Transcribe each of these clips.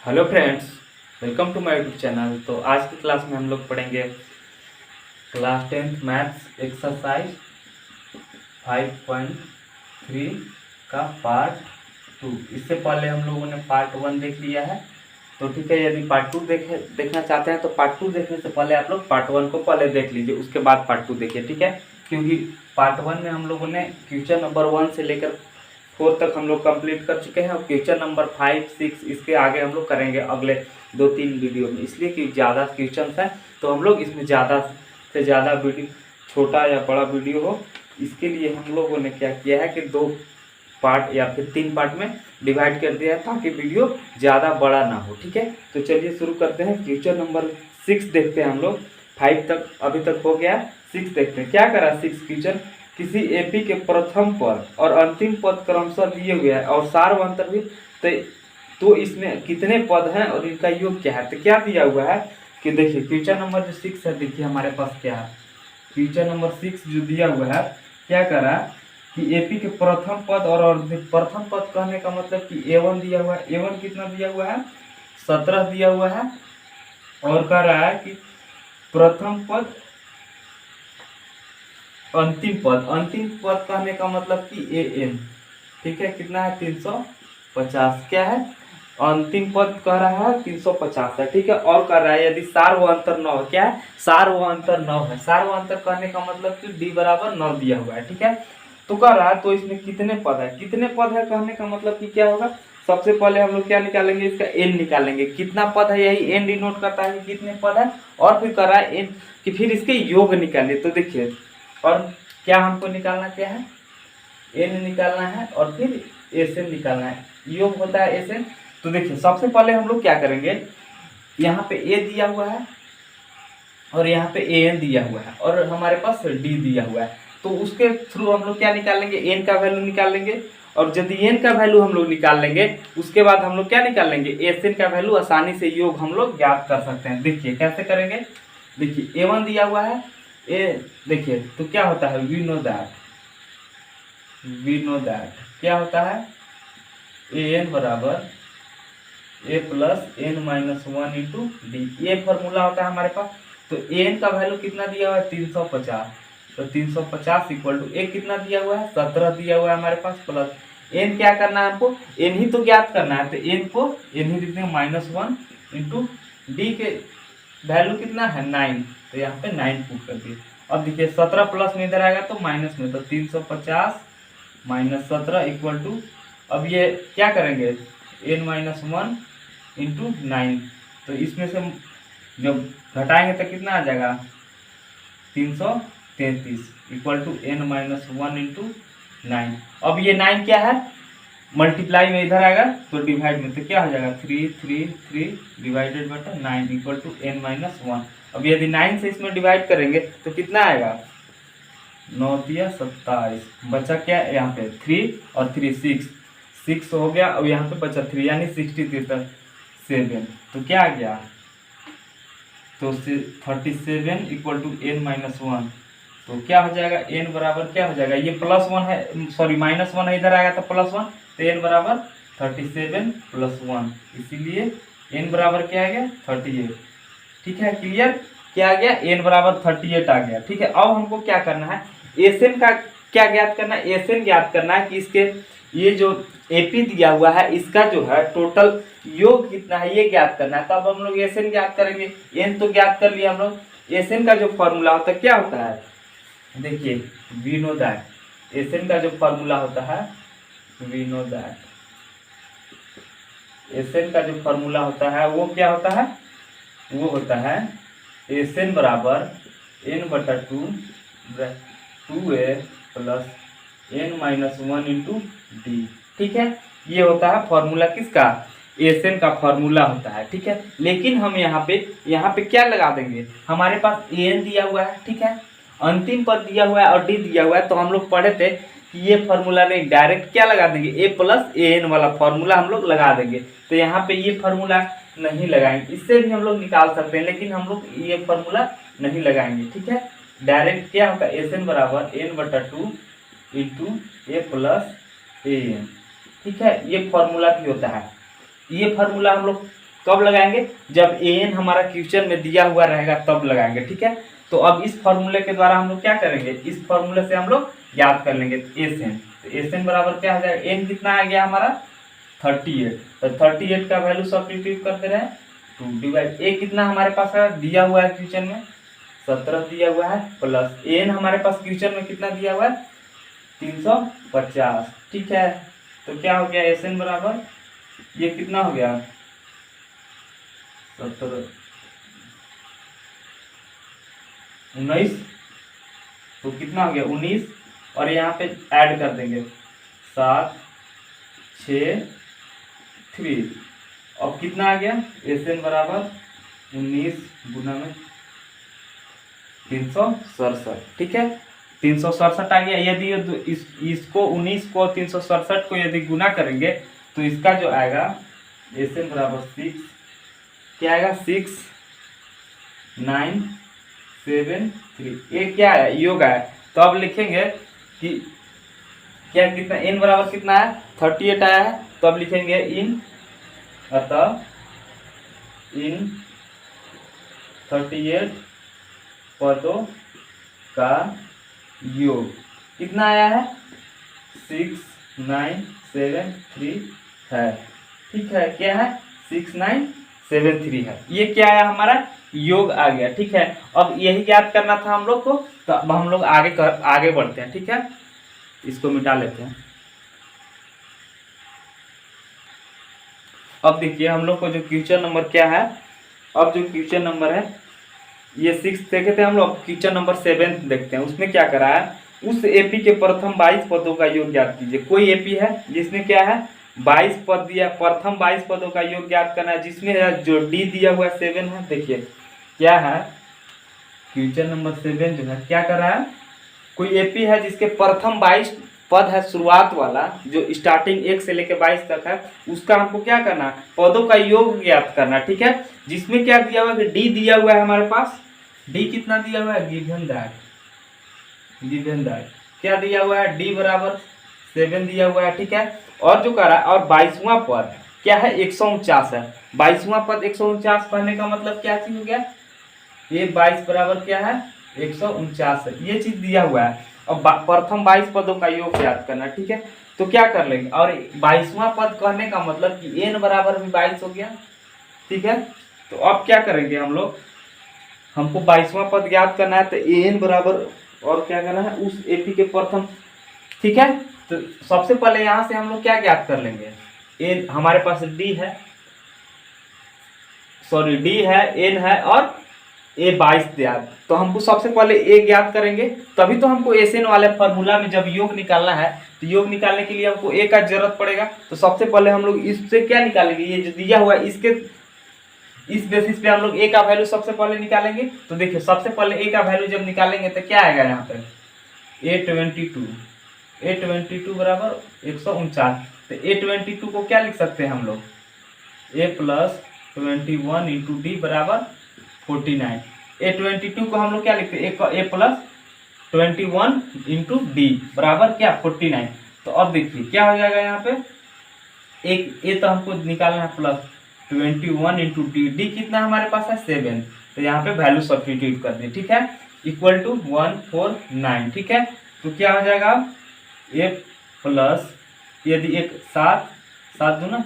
Hello friends, welcome to my YouTube channel. तो आज की क्लास में हम लोग पढ़ेंगे क्लास 10th मैथ्स एक्सरसाइज 5.3 का पार्ट 2। इससे पहले हम लोगों ने पार्ट 1 देख लिया है। तो ठीक है, यदि पार्ट 2 देखना चाहते हैं तो पार्ट 2 देखने से पहले आप लोग पार्ट 1 को पहले देख लीजिए, उसके बाद पार्ट 2 देखिए। ठीक है, क्योंकि पार्ट 1 में हम लोगों ने क्वेश्चन नंबर 1 से लेकर 4 तक हम लोग कंप्लीट कर चुके हैं और क्वेश्चन नंबर 5, 6 इसके आगे हम लोग करेंगे अगले 2-3 वीडियो में। इसलिए कि ज़्यादा क्वेश्चन हैं तो हम लोग इसमें ज़्यादा से ज़्यादा वीडियो, छोटा या बड़ा वीडियो हो, इसके लिए हम लोगों ने क्या किया है कि 2 पार्ट या फिर 3 पार्ट में डिवाइड कर दिया है ताकि वीडियो ज़्यादा बड़ा ना हो। ठीक है, तो चलिए शुरू करते हैं। क्वेश्चन नंबर 6 देखते हैं हम लोग। 5 तक अभी तक हो गया, 6 देखते हैं क्या करा। 6 क्वेश्चन, किसी एपी के प्रथम पद और अंतिम पद क्रमशः दिए हुए हैं और सार्वंतर भी, तो इसमें कितने पद हैं और इनका योग क्या है। तो क्या दिया हुआ है कि देखिए क्वेश्चन नंबर जो 6 है, देखिए हमारे पास क्या है। क्वेश्चन नंबर 6 जो दिया हुआ है, क्या करा कि एपी के प्रथम पद और प्रथम पद कहने का मतलब कि A1 दिया हुआ है। A1 कितना दिया हुआ है, 17 दिया हुआ है। और कह रहा है कि प्रथम पद अंतिम पद कहने का मतलब कि AN। ठीक है, कितना है 350। क्या है, अंतिम पद कह रहा है 350 है। ठीक है, और कह रहा है यदि सार व अंतर 9 है। क्या है, सार व अंतर 9 है। सार व अंतर कहने का मतलब कि D बराबर 9 दिया हुआ है। ठीक है, तो कह रहा है तो इसमें कितने पद है, कितने पद है कहने का मतलब कि क्या होगा। सबसे पहले हम लोग क्या निकालेंगे, इसका n निकालेंगे। कितना पद है, यही n डिनोट करता है कि कितने पद है। और फिर कह रहा है n कि फिर इसके योग निकालिए। तो देखिए, और क्या हमको निकालना क्या है, n निकालना है और फिर Sn निकालना है। योग होता है Sn। तो देखिए सबसे पहले हम लोग क्या करेंगे, यहाँ पे A दिया हुआ है और यहाँ पे An दिया हुआ है और हमारे पास D दिया हुआ है। तो उसके थ्रू हम लोग क्या निकालेंगे, n का वैल्यू निकालेंगे। और यदि n का वैल्यू हम लोग निकाल लेंगे, उसके बाद हम लोग क्या निकालेंगे, Sn का वैल्यू। आसानी से योग हम लोग ज्ञात कर सकते हैं। देखिए कैसे करेंगे, देखिए A1 दिया हुआ है। देखिए तो क्या होता है, वी नो दैट क्या होता है, An बराबर A plus n minus 1 into D. ये फॉर्मूला होता है हमारे पास। तो An का वैल्यू कितना दिया हुआ है, 350। तो 350 इक्वल टू A कितना दिया हुआ है, 17 दिया हुआ है हमारे पास, प्लस n क्या करना है हमको, n ही तो ज्ञात करना है। तो n को n ही लिखते हैं -1 इंटू डी के वैल्यू कितना है 9। तो यहाँ पे 9 पुट कर दिए। अब देखिए 17 प्लस में इधर आएगा तो माइनस में, तो 350 माइनस 17 इक्वल टू, अब ये क्या करेंगे, n-1 इंटू 9। तो इसमें से जब घटाएंगे तो कितना आ जाएगा, 333 इक्वल टू n-1 इंटू 9। अब ये 9 क्या है, मल्टीप्लाई में इधर आएगा तो डिवाइड में, तो क्या हो जाएगा 3 डिवाइडेड बटा 9 इक्वल टू n-1। अब यदि 9 से इसमें डिवाइड करेंगे तो कितना आएगा, 9 या 27, बचा क्या यहाँ पे 3 और 3 6 हो गया। अब यहाँ पे बचा 3 यानी 67। तो क्या आ गया, तो 37 इक्वल टू n-1। तो क्या हो जाएगा, n बराबर क्या हो जाएगा, ये +1 है, सॉरी -1 है, इधर आएगा तो +1। तो n बराबर 37 + 1, इसीलिए n बराबर क्या आ गया, 38। ठीक है, क्लियर, क्या आ गया, n बराबर 38 आ गया। ठीक है, अब हमको क्या करना है, Sn का क्या ज्ञात करना है, Sn ज्ञात करना है कि इसके ये जो AP दिया हुआ है इसका जो है टोटल योग कितना है ये ज्ञात करना है। तब हम लोग Sn ज्ञात करेंगे। n तो ज्ञात कर लिया हम लोग। Sn का जो फॉर्मूला होता है क्या होता है, देखिए वी नो दैट। Sn का जो फॉर्मूला होता है, वी नो दैट Sn का जो फॉर्मूला होता है वो क्या होता है, वो होता है Sn बराबर n/2 2a plus n-1 into D. ठीक है, ये होता है फॉर्मूला किसका, Sn का फॉर्मूला होता है। ठीक है, लेकिन हम यहाँ पे क्या लगा देंगे, हमारे पास An दिया हुआ है। ठीक है, अंतिम पद दिया हुआ है और D दिया हुआ है। तो हम लोग पढ़े थे कि ये फॉर्मूला नहीं, डायरेक्ट क्या लगा देंगे, A प्लस An वाला फॉर्मूला हम लोग लगा देंगे। तो यहाँ पे ये फॉर्मूला नहीं लगाएंगे, इससे भी हम लोग निकाल सकते हैं, लेकिन हम लोग ये फॉर्मूला नहीं लगाएंगे। ठीक है, डायरेक्ट क्या होगा, Sn बराबर n/2 into A plus An। ठीक है, ये फॉर्मूला भी होता है। ये फार्मूला हम लोग कब लगाएंगे? जब एन हमारा क्वेश्चन में दिया हुआ रहेगा तब लगाएंगे, ठीक है। तो अब इस फॉर्मूले के द्वारा हम लोग क्या करेंगे, इस फॉर्मूले से हम लोग याद कर लेंगे एस एन। तो एस एन बराबर क्या हो जाएगा, एन कितना आ गया हमारा 38। तो 38 का वैल्यू सब्स्टिट्यूट कर दे रहे हैं 2 डिवाइड ए कितना हमारे पास है दिया हुआ है क्वेश्चन में 17 दिया हुआ है, प्लस एन हमारे पास क्वेश्चन में कितना दिया हुआ है 350, ठीक है। तो क्या हो गया एस एन बराबर ये कितना हो गया 17 19, तो कितना हो गया 19, और यहाँ पे ऐड कर देंगे 7 6 3, अब कितना आ गया एस एन बराबर 19 गुना में 367, ठीक है। 367 आ गया। यदि इसको 19 को 367 को यदि गुना करेंगे तो इसका जो आएगा एस एन बराबर 6, क्या आएगा 6 9 7 3, ये क्या है योग है। तो अब लिखेंगे कि क्या कितना n बराबर कितना है 38 आया है, तो अब लिखेंगे इन, अतः इन 38 पदों का योग कितना आया है 6 9 7 3 है, ठीक है। क्या है 6 9 7 3 है, ये क्या है हमारा योग आ गया, ठीक है। अब यही याद करना था हम लोग को, तो अब हम लोग आगे बढ़ते हैं, ठीक है। इसको मिटा लेते हैं। अब देखिए हम लोग को जो क्वेश्चन नंबर क्या है, अब जो क्वेश्चन नंबर है ये 6 देखे थे हम लोग, क्वेश्चन नंबर 7 देखते हैं। उसमें क्या करा है, उस एपी के प्रथम 22 पदों का योग ज्ञात कीजिए। कोई एपी है जिसमें क्या है 22 पद दिया, प्रथम 22 पदों का योग ज्ञात करना है, जिसमें जो डी दिया हुआ 7 है। देखिए क्या है क्वेश्चन नंबर 7 जो है क्या कर रहा है, कोई एपी है जिसके प्रथम 22 पद है, शुरुआत वाला जो स्टार्टिंग 1 से लेकर 22 तक है, उसका हमको क्या करना है पदों का योग ज्ञात करना, ठीक है। जिसमें क्या दिया हुआ है डी दिया हुआ है हमारे पास, डी कितना दिया हुआ है गिवन दैट क्या दिया हुआ है डी बराबर 7 दिया हुआ है, ठीक है। और जो करा और 22वां पद क्या है 149 है, 22वां पद 149 पढ़ने का मतलब क्या चीज हो गया, ये 22 बराबर क्या है 149 है, ये चीज दिया हुआ है। अब प्रथम 22 पदों का योग याद करना, ठीक है। तो क्या कर लेंगे, और 22वां पद कहने का मतलब कि एन बराबर भी 22 हो गया, ठीक है। तो अब क्या करेंगे हम लोग, हमको 22वां पद याद करना है, तो एन बराबर और क्या करना है उस एपी के प्रथम, ठीक है। तो सबसे पहले यहां से हम लोग क्या ज्ञात कर लेंगे, एन हमारे पास डी है, सॉरी डी है, एन है और ए 22 दिया, तो हमको सबसे पहले ए ज्ञात करेंगे, तभी तो हमको एस एन वाले फार्मूला में जब योग निकालना है तो योग निकालने के लिए हमको ए का जरूरत पड़ेगा। तो सबसे पहले हम लोग इससे क्या निकालेंगे, ये जो दिया हुआ है इसके इस बेसिस पे हम लोग ए का वैल्यू सबसे पहले निकालेंगे। तो देखिए सबसे पहले ए का वैल्यू जब निकालेंगे तो क्या आएगा यहाँ पे A22 बराबर 149। तो A22 को क्या लिख सकते हैं हम लोग, A प्लस 21 इंटू डी बराबर 49। A22 को हम लोग क्या लिखते हैं, A प्लस 21 इंटू डी बराबर क्या 49। तो अब देखिए क्या हो जाएगा यहाँ पे, एक ए तो हमको निकालना है प्लस 21 इंटू डी, डी कितना हमारे पास है 7, तो यहाँ पे वैल्यू सब्स्टिट्यूट कर दें, ठीक है, इक्वल टू 149, ठीक है। तो क्या हो जाएगा ए प्लस यदि एक 7 7 दूना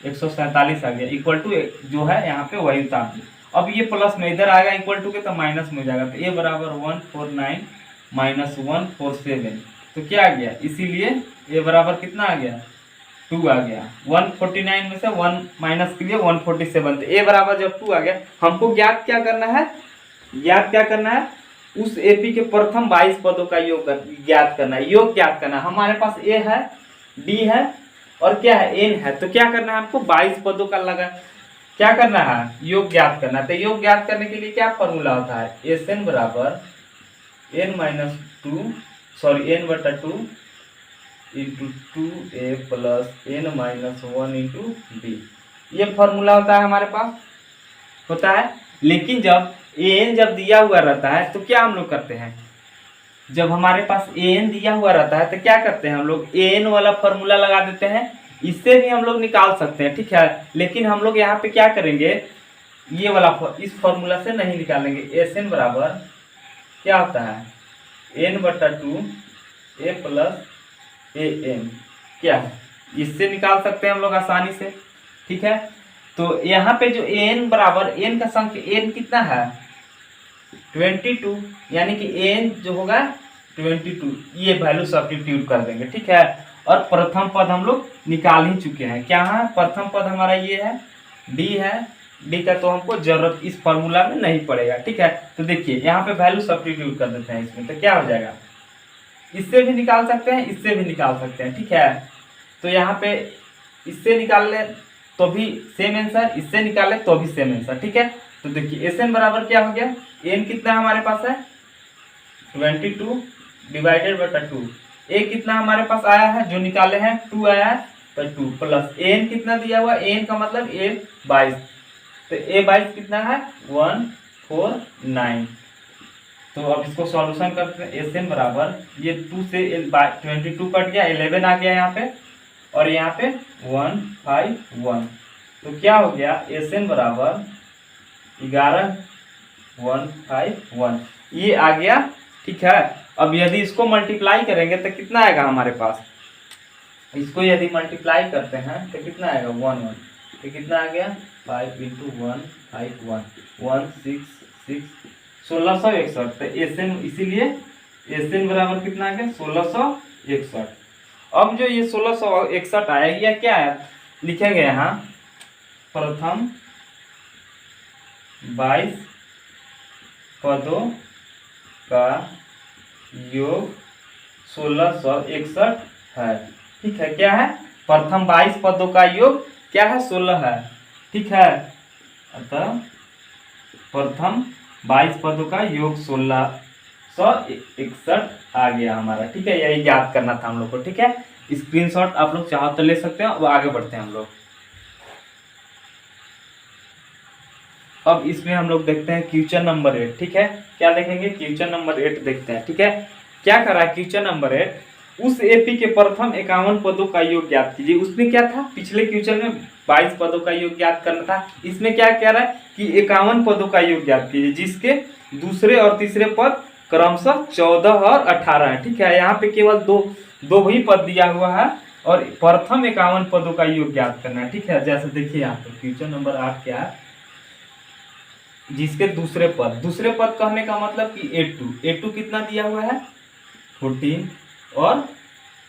147 आ गया, इक्वल टू जो है यहाँ पे वही उतार दे। अब ये प्लस में इधर आएगा इक्वल टू के तो माइनस में हो जाएगा, तो ए बराबर 149 माइनस 147, तो क्या आ गया, इसीलिए ए बराबर कितना आ गया 2 आ गया। 149 में से 1 माइनस के लिए 147, तो ए बराबर जब 2 आ गया, हमको ज्ञात क्या करना है, उस एपी के प्रथम 22 पदों का योग ज्ञात करना है, योग ज्ञात करना है। हमारे पास ए है, डी है और क्या है एन है, तो क्या करना है हमको 22 पदों का लगा क्या करना है योग ज्ञात करना है। तो योग ज्ञात करने के लिए क्या फॉर्मूला होता है, एस एन बराबर एन माइनस 2 सॉरी एन बटा 2 into 2a plus N minus 1 into D, ये फॉर्मूला होता है हमारे पास होता है। लेकिन जब एन जब दिया हुआ रहता है तो क्या हम लोग करते हैं, जब हमारे पास एन दिया हुआ रहता है तो क्या करते हैं हम लोग एन वाला फॉर्मूला लगा देते हैं, इससे भी हम लोग निकाल सकते हैं, ठीक है। लेकिन हम लोग यहाँ पे क्या करेंगे, ये वाला इस फॉर्मूला से नहीं निकालेंगे। एस एन बराबर क्या होता है, n/2 a plus A N, क्या है, इससे निकाल सकते हैं हम लोग आसानी से, ठीक है। तो यहाँ पे जो n बराबर, n का संख्या n कितना है 22, यानी कि n जो होगा 22, ये वैल्यू सब्स्टिट्यूट कर देंगे, ठीक है। और प्रथम पद हम लोग निकाल ही चुके हैं, क्या है प्रथम पद हमारा ये है d है, d का तो हमको जरूरत इस फॉर्मूला में नहीं पड़ेगा, ठीक है। तो देखिए यहाँ पे वैल्यू सब्स्टिट्यूट कर देते हैं इसमें, तो क्या हो जाएगा, इससे भी निकाल सकते हैं, इससे भी निकाल सकते हैं, ठीक है। तो यहाँ पे इससे निकाल ले तो भी सेम आंसर, इससे निकाले तो भी सेम आंसर, ठीक है। तो देखिए एस एन बराबर क्या हो गया, एन कितना हमारे पास है 22 डिवाइडेड बटा 2, ए कितना हमारे पास आया है जो निकाले हैं 2 आया है, तो 2 प्लस एन कितना दिया हुआ, एन का मतलब ए 22, तो ए 22 कितना है 149। तो अब इसको सॉल्यूशन करते हैं, एस एन बराबर ये 2 से 22 कट गया, 11 आ गया यहाँ पे, और यहाँ पे 151, तो क्या हो गया एस एन बराबर 11151, ये आ गया, ठीक है। अब यदि इसको मल्टीप्लाई करेंगे तो कितना आएगा हमारे पास, इसको यदि मल्टीप्लाई करते हैं तो कितना आएगा 11, तो कितना आ गया 5 × 151 166 1661, तो एस एन, इसीलिए एस एन बराबर कितना आ गया 1661। अब जो ये 1661 आया, यह क्या है लिखेंगे यहाँ, प्रथम 22 पदों का योग 1661 है, ठीक है। क्या है, प्रथम 22 पदों का योग क्या है 16 है, ठीक है। अतः प्रथम 22 पदों का योग 1661 आ गया हमारा, ठीक है। यही याद करना था हम लोग को, ठीक है। स्क्रीनशॉट आप लोग चाहो तो ले सकते हैं। अब आगे बढ़ते हैं हम लोग। अब इसमें हम लोग देखते हैं क्वेश्चन नंबर 8, ठीक है। क्या देखेंगे, क्वेश्चन नंबर 8 देखते हैं, ठीक है। क्या करा है क्वेश्चन नंबर 8, उस एपी के प्रथम 51 पदों का योग ज्ञात कीजिए। उसमें क्या था, पिछले क्वेश्चन में 22 पदों का योग ज्ञात करना था, इसमें क्या कह रहा है कि 51 पदों का योग ज्ञात कीजिए, जिसके दूसरे और तीसरे पद क्रमशः 14 और 18 है, ठीक है। यहाँ पे केवल दो ही पद दिया हुआ है और प्रथम 51 पदों का योग ज्ञात करना है, ठीक है। जैसे देखिए यहाँ पे क्वेश्चन नंबर 8 क्या है, जिसके दूसरे पद कहने का मतलब कि A2 कितना दिया हुआ है 14, और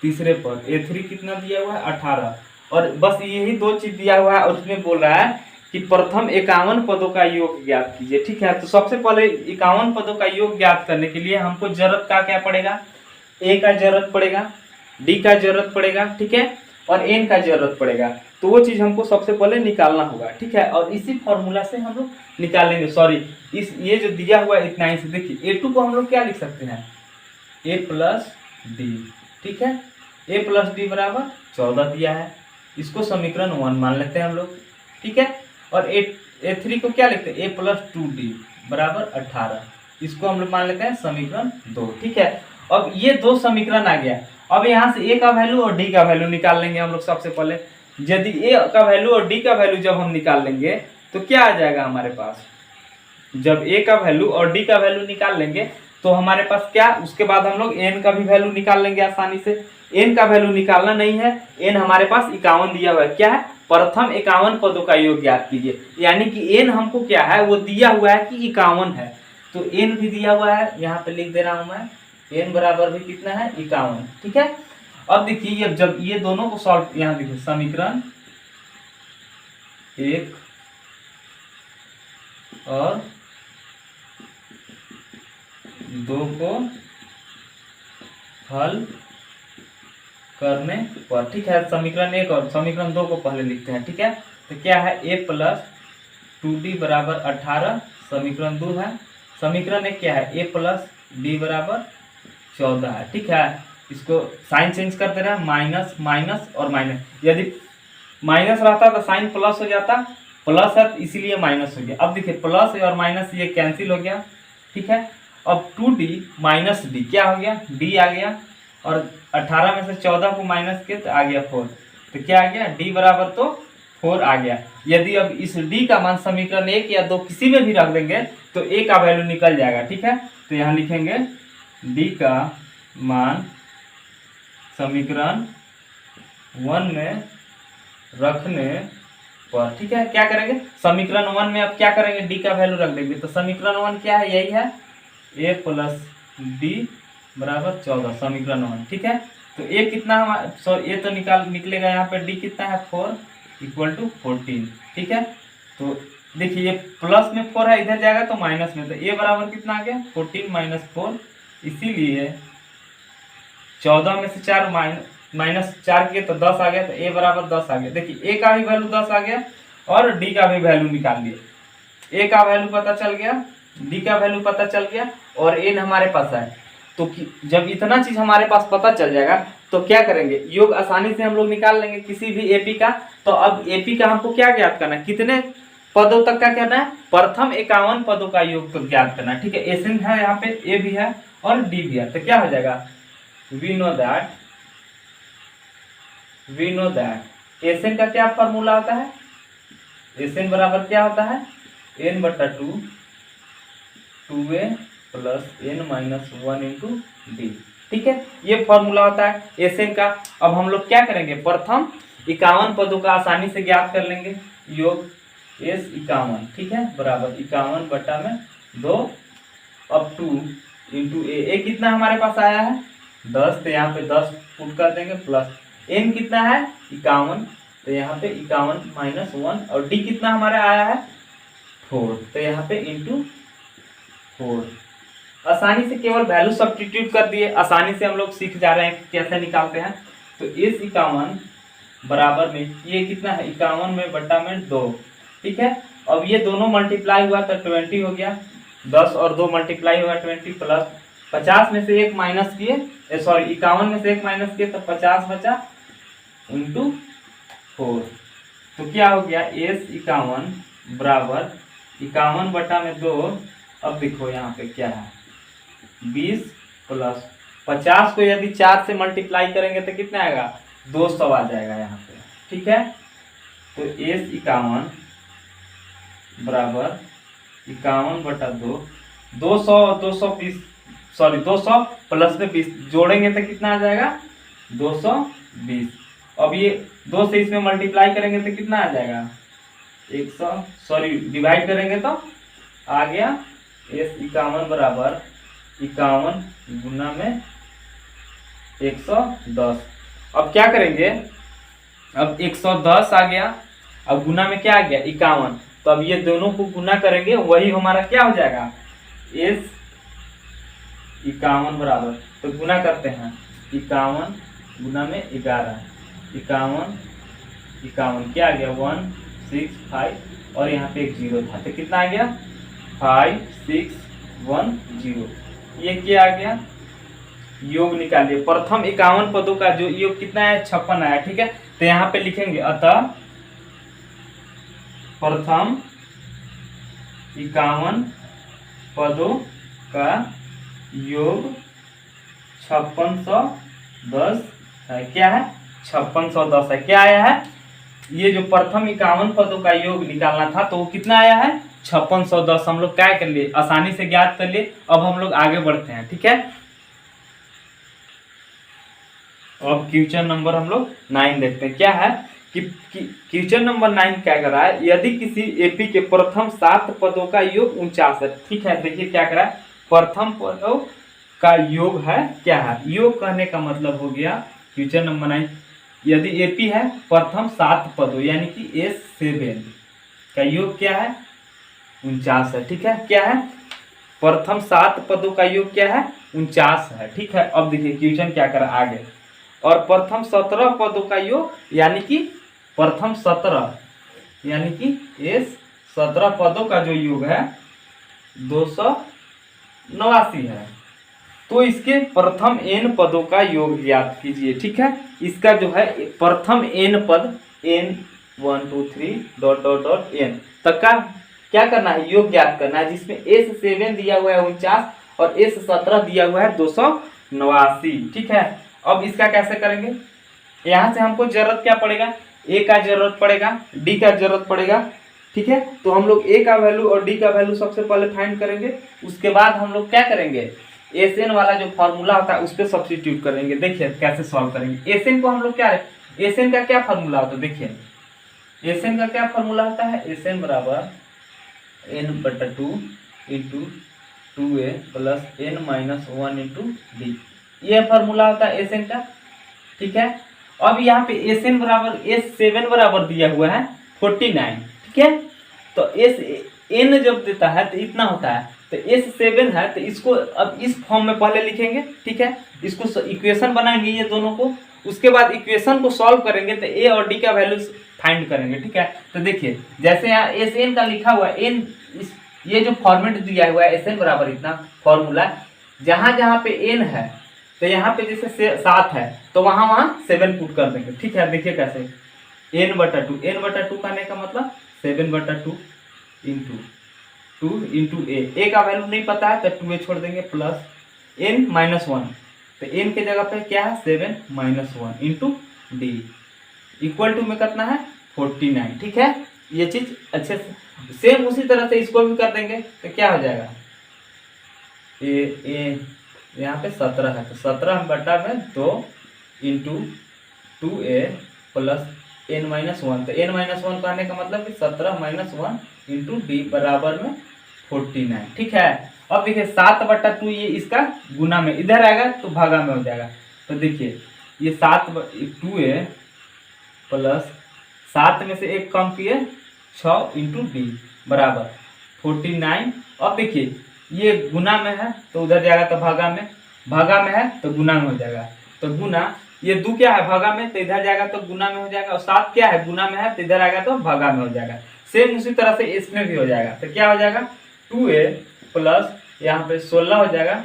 तीसरे पद A3 कितना दिया हुआ है 18, और बस यही दो चीज दिया हुआ है। और उसमें बोल रहा है कि प्रथम 51 पदों का योग ज्ञात कीजिए, ठीक है। तो सबसे पहले 51 पदों का योग ज्ञात करने के लिए हमको जरूरत का क्या पड़ेगा, ए का जरूरत पड़ेगा, डी का जरूरत पड़ेगा, ठीक है, और एन का जरूरत पड़ेगा। तो वो चीज हमको सबसे पहले निकालना होगा, ठीक है। और इसी फॉर्मूला से हम लोग निकालेंगे, सॉरी ये जो दिया हुआ है इतना ही से, देखिए A2 को हम लोग क्या लिख सकते हैं A प्लस डी, ठीक है। A प्लस डी बराबर 14 दिया है, इसको समीकरण 1 मान लेते हैं हम लोग, ठीक है। और A3 को क्या लिखते हैं A प्लस 2D बराबर 18, इसको हम लोग मान लेते हैं समीकरण 2, ठीक है। अब ये दो समीकरण आ गया। अब यहाँ से A का वैल्यू और D का वैल्यू निकाल लेंगे हम लोग सबसे पहले। यदि A का वैल्यू और D का वैल्यू जब हम निकाल लेंगे तो क्या आ जाएगा हमारे पास, जब A का वैल्यू और D का वैल्यू निकाल लेंगे तो हमारे पास क्या, उसके बाद हम लोग N का भी वैल्यू निकाल लेंगे आसानी से। N का वैल्यू निकालना नहीं है, N हमारे पास 51 दिया हुआ है, क्या है प्रथम 51 पदों का योग ज्ञात कीजिए, यानी कि N हमको क्या है वो दिया हुआ है कि 51 है, तो N भी दिया हुआ है, यहाँ पे लिख दे रहा हूं मैं, N बराबर भी कितना है 51, ठीक है। अब देखिए जब ये दोनों को सॉल्व, यहाँ देखिए समीकरण 1 और 2 को हल करने पर, ठीक है, समीकरण 1 और समीकरण 2 को पहले लिखते हैं, ठीक है। तो क्या है A प्लस 2D बराबर 18 समीकरण 2 है, समीकरण 1 क्या है A प्लस D बराबर 14 है, ठीक है। इसको साइन चेंज कर दे रहा है, माइनस माइनस और माइनस, यदि माइनस रहता तो साइन प्लस हो जाता, प्लस है इसीलिए माइनस हो गया। अब देखिए प्लस और माइनस ये कैंसिल हो गया, ठीक है। अब 2D माइनस D क्या हो गया, D आ गया, और 18 में से 14 को माइनस किया तो आ गया 4, तो क्या आ गया, डी बराबर तो 4 आ गया। यदि अब इस डी का मान समीकरण 1 या 2 किसी में भी रख देंगे तो ए का वैल्यू निकल जाएगा। ठीक है, तो यहाँ लिखेंगे डी का मान समीकरण 1 में रखने पर, ठीक है, क्या करेंगे समीकरण 1 में, अब क्या करेंगे डी का वैल्यू रख देंगे। तो समीकरण 1 क्या है, यही है ए प्लस डी बराबर 14 समीकरण 1। ठीक है, तो ए कितना सॉरी ए तो निकलेगा यहाँ पे, डी कितना है 4 इक्वल टू 14। ठीक है, तो देखिए ये प्लस में 4 है, इधर जाएगा तो माइनस में, तो ए बराबर कितना आ गया 14 माइनस 4, इसीलिए 14 में से 4 माइनस 4 किए तो 10 आ गया, तो ए बराबर 10 आ गया। देखिए ए का भी वैल्यू 10 आ गया और डी का भी वैल्यू निकाल लिए। ए का वैल्यू पता चल गया, डी का वैल्यू पता चल गया और एन हमारे पास है। तो जब इतना चीज हमारे पास पता चल जाएगा तो क्या करेंगे, योग आसानी से हम लोग निकाल लेंगे किसी भी एपी का। तो अब एपी का हमको क्या ज्ञात करना है, कितने पदों तक का कहना है, प्रथम 51 पदों का योग तो ज्ञात करना है। ठीक है, एसएन है यहाँ पे, ए भी है और डी भी है, तो क्या हो जाएगा वी नो दैट एसएन का क्या फॉर्मूला होता है, एसएन बराबर क्या होता है n बटा 2 2a plus n minus 1 into D. ठीक है, ये फॉर्मूला होता है एसएन का। अब हम लोग क्या करेंगे, प्रथम 51 पदों का आसानी से ज्ञात कर लेंगे, योग एस 51, ठीक है, बराबर 51 बटा में 2 अब 2 इंटू ए कितना हमारे पास आया है 10, तो यहाँ पे 10 पुट कर देंगे, प्लस n कितना है 51, तो यहाँ पे 51 माइनस 1 और d कितना हमारा आया है 4, तो यहाँ पे इंटू 4। आसानी से केवल वैल्यू सब्स्टिट्यूट कर दिए, आसानी से हम लोग सीख जा रहे हैं कि कैसे निकालते हैं। तो इस 51 बराबर में ये कितना है 51 में बटा में 2। ठीक है, अब ये दोनों मल्टीप्लाई हुआ तो 20 हो गया, 10 और 2 मल्टीप्लाई हुआ 20 प्लस 50 में से 1 माइनस किए, सॉरी 51 में से 1 माइनस किए तो 50 बचा इंटू 4। तो क्या हो गया एस 51 बराबर 51 बटा में 2। अब देखो यहाँ पे क्या है 20 प्लस 50 को यदि 4 से मल्टीप्लाई करेंगे तो कितना आएगा 200 आ जाएगा यहाँ पे। ठीक है, तो एस 51 बराबर 51 बटा 2, 200 220 सॉरी 200 प्लस में 20 जोड़ेंगे तो कितना आ जाएगा 220। अब ये 2 से इसमें मल्टीप्लाई करेंगे तो कितना आ जाएगा 100, सॉरी डिवाइड करेंगे तो आ गया एस 51 बराबर 51 गुना में 110। अब क्या करेंगे, अब 110 आ गया, अब गुना में क्या आ गया 51, तो अब ये दोनों को गुना करेंगे, वही हमारा क्या हो जाएगा एस 51 बराबर, तो गुना करते हैं 51 गुना में 11, 51 क्या आ गया 165 और यहाँ पे एक 0 था, तो कितना आ गया 5610। ये क्या आ गया योग निकालिए, प्रथम 51 पदों का जो योग कितना है 56 आया। ठीक है, तो यहाँ पे लिखेंगे अतः प्रथम 51 पदों का योग 5610 है। क्या है 5610 है, क्या आया है, ये जो प्रथम 51 पदों का योग निकालना था तो वो कितना आया है 5610। हम लोग क्या कर लिए, आसानी से ज्ञात कर लिए। अब हम लोग आगे बढ़ते हैं। ठीक है, अब क्वेश्चन नंबर हम लोग 9 देखते हैं। क्या है कि क्वेश्चन नंबर 9 क्या कर रहा है, यदि किसी एपी के प्रथम 7 पदों का योग 49 है। ठीक है, देखिए क्या कर रहा है, प्रथम पदों का योग है, क्या है योग कहने का मतलब हो गया क्वेश्चन नंबर 9, यदि एपी है प्रथम 7 पदों यानी कि S7 का योग क्या है 49 है। ठीक है, क्या है प्रथम 7 पदों का योग क्या है 49 है। ठीक है, अब देखिए क्वेश्चन क्या कर आगे, और प्रथम 17 पदों का योग यानी कि प्रथम 17 यानी कि S17 पदों का जो योग है 289 है। तो इसके प्रथम n पदों का योग ज्ञात कीजिए। ठीक है, इसका जो है प्रथम n पद n 1 2 3 dot dot dot n तक का क्या करना है योग ज्ञात करना है, जिसमें S7 दिया हुआ है 49 और S17 दिया हुआ है 289। ठीक है, अब इसका कैसे करेंगे, यहाँ से हमको जरूरत क्या पड़ेगा, ए का जरूरत पड़ेगा, डी का जरूरत पड़ेगा, ठीक है। तो हम लोग ए का वैल्यू और डी का वैल्यू सबसे पहले फाइंड करेंगे, उसके बाद हम लोग क्या करेंगे, एसएन वाला जो फॉर्मूला होता है उस पर सब्स्टिट्यूट करेंगे। देखिए कैसे सॉल्व करेंगे। एसएन को हम लोग क्या है, एसएन का क्या फॉर्मूला होता है, देखिए एसएन का क्या फॉर्मूला होता है, एसएन बराबर n/2 into 2a plus n-1 into D, ये फॉर्मूला होता है एसएन का, ठीक है। अब यहाँ पे एसएन बराबर S7 बराबर दिया हुआ है 49, ठीक है। तो एस एन जब देता है तो इतना होता है, तो S7 है तो इसको अब इस फॉर्म में पहले लिखेंगे, ठीक है। इसको इक्वेशन बनाएंगे ये दोनों को, उसके बाद इक्वेशन को सॉल्व करेंगे तो ए और डी का वैल्यू फाइंड करेंगे, ठीक है। तो देखिए जैसे यहाँ एस एन का लिखा हुआ है, एन ये जो फॉर्मेट दिया हुआ है एस एन बराबर इतना फॉर्मूला, जहाँ जहाँ पे एन है तो यहाँ पे जैसे 7 है तो वहाँ वहाँ 7 पुट कर देंगे, ठीक है। देखिए कैसे n/2 करने का मतलब 7/2 इंटू 2 इंटू ए का वैल्यू नहीं पता है तो 2a छोड़ देंगे प्लस n-1, तो n के जगह पे क्या है 7-1 इंटू डी इक्वल टू में कितना है 49, ठीक है। ये चीज अच्छे से सेम उसी तरह से इसको भी कर देंगे तो क्या हो जाएगा, ए यहाँ पे 17 है तो 17/2 इंटू 2a प्लस n-1, तो n-1 कहने का मतलब कि 17-1 इंटू डी बराबर में 49, ठीक है। अब देखिए 7/2 ये इसका गुना में इधर आएगा तो भागा में हो जाएगा, तो देखिए ये 2a प्लस 7 में से 1 कम किए 6 इंटू डी बराबर 49। अब देखिए ये गुना में है तो उधर जाएगा तो भागा में है तो गुना में हो जाएगा, तो गुना ये 2 क्या है भागा में तो इधर जाएगा तो गुना में हो जाएगा, और 7 क्या है गुना में है तो इधर आएगा तो भागा में हो जाएगा। सेम उसी तरह से इसमें भी हो जाएगा, तो क्या हो जाएगा 2a प्लस यहाँ पे 16 हो जाएगा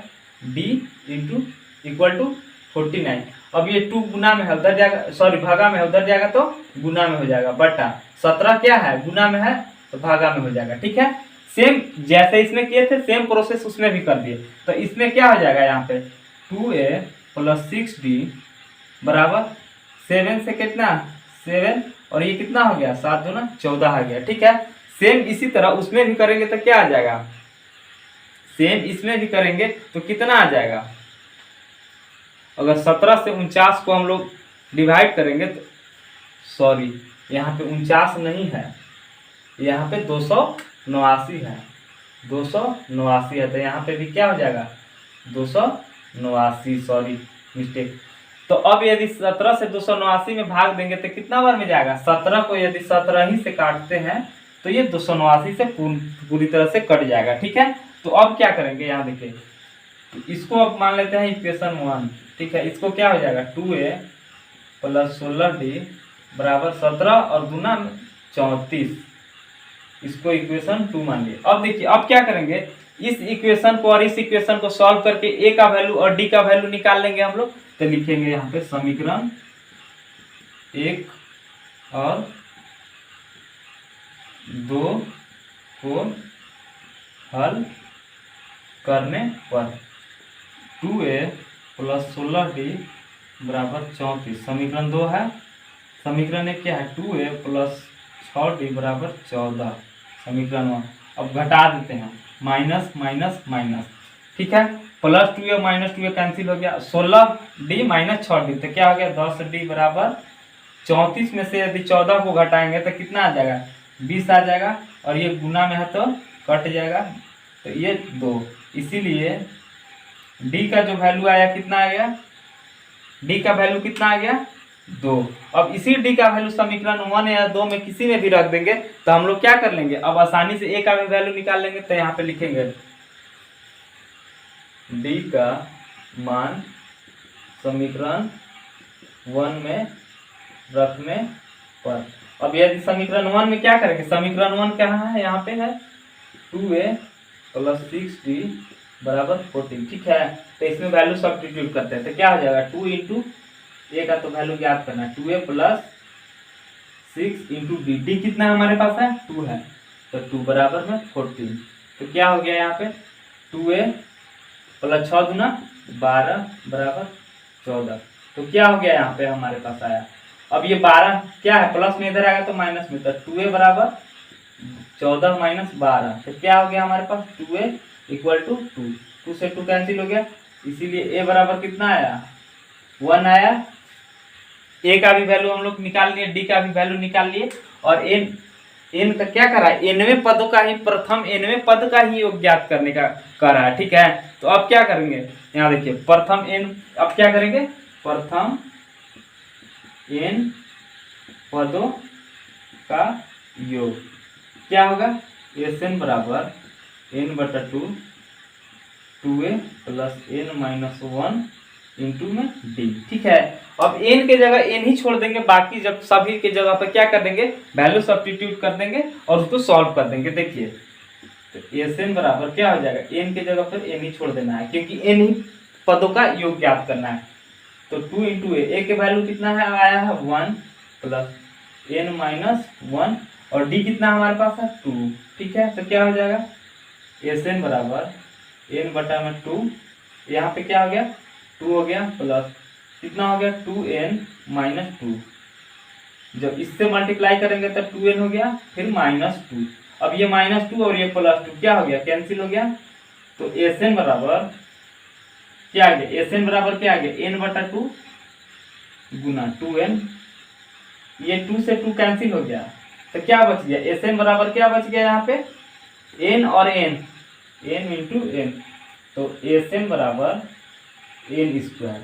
डी इंटू इक्वल टू 49। अब ये 2 गुना में है उधर जाएगा, सॉरी भागा में है उधर जाएगा तो गुना में हो जाएगा, बटा 17 क्या है गुना में है तो भागा में हो जाएगा, ठीक है। सेम जैसे इसमें किए थे सेम प्रोसेस उसमें भी कर दिए, तो इसमें क्या हो जाएगा यहाँ पे 2a प्लस 6d बराबर 7 से कितना 7 और ये कितना हो गया 7 दूना 14 आ गया, ठीक है। सेम इसी तरह उसमें भी करेंगे तो क्या आ जाएगा, सेम इसमें भी करेंगे तो कितना आ जाएगा, अगर 17 से 49 को हम लोग डिवाइड करेंगे तो सॉरी यहाँ पे 49 नहीं है, यहाँ पे 289 है, 289 है, तो यहाँ पे भी क्या हो जाएगा 289, सॉरी मिस्टेक। तो अब यदि 17 से 289 में भाग देंगे तो कितना बार में जाएगा, 17 को यदि 17 ही से काटते हैं तो ये 289 से पूरी तरह से कट जाएगा, ठीक है। तो अब क्या करेंगे यहाँ देखिए, तो इसको अब मान लेते हैं इक्वेशन 1, ठीक है। इसको क्या हो जाएगा 2a प्लस 16d बराबर 17 और दूना 34, इसको इक्वेशन 2 मान लिए। अब देखिए अब क्या करेंगे, इस इक्वेशन को और इस इक्वेशन को सॉल्व करके ए का वैल्यू और डी का वैल्यू निकाल लेंगे हम लोग, तो लिखेंगे यहाँ पे समीकरण 1 और 2 को हल करने पर 2a प्लस 16d बराबर 34, समीकरण 2 है। समीकरण 1 क्या है 2a प्लस 6d बराबर 14, समीकरण 1। अब घटा देते हैं माइनस माइनस माइनस, ठीक है। Plus 2a minus 2a cancel हो गया, 16d माइनस 6d तो क्या हो गया 10d बराबर 34 में से यदि 14 को घटाएंगे तो कितना आ जाएगा 20 आ जाएगा, और ये गुना में है तो कट जाएगा, तो ये 2, इसीलिए d का जो वैल्यू आया कितना आ गया, d का वैल्यू कितना आ गया 2। अब इसी d का वैल्यू समीकरण 1 या 2 में किसी में भी रख देंगे तो हम लोग क्या कर लेंगे, अब आसानी से a का भी वैल्यू निकाल लेंगे। तो यहाँ पे लिखेंगे d का मान समीकरण 1 में रखने पर। अब यदि समीकरण 1 में क्या करेंगे, समीकरण 1 कहाँ है, यहाँ पे है 2a प्लस 6d बराबर 14, ठीक है। तो इसमें वैल्यू सब्स्टिट्यूट करते हैं तो क्या हो जाएगा 2 इंटू ए का तो वैल्यू ज्ञात करना है 2a प्लस 6 इंटू डी कितना है हमारे पास है 2 है, तो 2 बराबर में 14, तो क्या हो गया यहाँ पे 2a प्लस 6 दूना 12 बराबर 14, तो तो क्या हो गया यहाँ पे हमारे पास आया। अब ये 12 क्या है, प्लस में इधर आएगा तो माइनस में, तो 2a बराबर 14 माइनस 12, तो क्या हो गया हमारे पास 2a इक्वल टू 2 से 2 कैंसिल हो गया, इसीलिए a बराबर कितना आया 1 आया। a का भी वैल्यू हम लोग निकाल लिए, d का भी वैल्यू निकाल लिए, और n का क्या कर रहा है, nवें पद का ही प्रथम nवें पद का ही योग ज्ञात करने का कर रहा है। ठीक है, तो अब क्या करेंगे, यहाँ देखिए प्रथम n, अब क्या करेंगे, प्रथम n पदों का योग क्या होगा, Sn बराबर n बटा 2 2a plus n minus 1 into में d। ठीक है, अब n के जगह n ही छोड़ देंगे, बाकी जब सभी के जगह पर क्या कर देंगे, वैल्यू सब्स्टिट्यूट कर देंगे और उसको सॉल्व कर देंगे। देखिए तो Sn बराबर क्या हो जाएगा, n के जगह पर n ही छोड़ देना है क्योंकि n ही पदों का योग ज्ञात करना है। तो 2 इंटू a के वैल्यू कितना है, आया है 1 प्लस n माइनस 1 और d कितना हमारे पास है 2। ठीक है, तो क्या हो जाएगा Sn बराबर n बटा में 2, यहाँ पे क्या हो गया 2 हो गया प्लस कितना हो गया 2n माइनस 2, जब इससे मल्टीप्लाई करेंगे तो 2n हो गया फिर माइनस 2, अब ये माइनस 2 और ये प्लस 2 क्या हो गया, कैंसिल हो गया। तो Sn बराबर क्या आ गया, Sn बराबर क्या आ गया, n बटा 2 गुना 2n, ये 2 से 2 कैंसिल हो गया, तो क्या बच गया, Sn बराबर क्या बच गया यहाँ पे n और n इंटू n, तो Sn बराबर n स्क्वायर,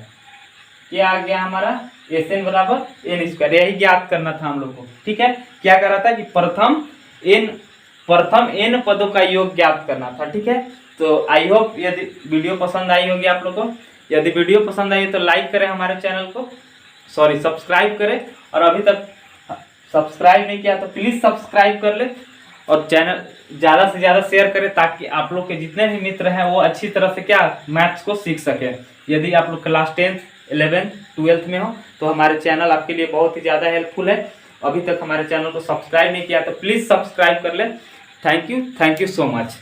क्या आ गया हमारा Sn बराबर n स्क्वायर, यही ज्ञात करना था हम लोग को। ठीक है, क्या कर रहा था कि प्रथम n पदों का योग ज्ञात करना था। ठीक है, तो आई होप यदि वीडियो पसंद आई होगी आप लोग को, यदि वीडियो पसंद आई तो लाइक करें हमारे चैनल को, सॉरी सब्सक्राइब करें, और अभी तक सब्सक्राइब नहीं किया तो प्लीज़ सब्सक्राइब कर ले, और चैनल ज़्यादा से ज़्यादा शेयर करें ताकि आप लोग के जितने भी मित्र हैं वो अच्छी तरह से क्या मैथ्स को सीख सकें। यदि आप लोग क्लास 10th 11th 12th में हो तो हमारे चैनल आपके लिए बहुत ही ज़्यादा हेल्पफुल है। अभी तक हमारे चैनल को सब्सक्राइब नहीं किया तो प्लीज़ सब्सक्राइब कर ले। Thank you so much.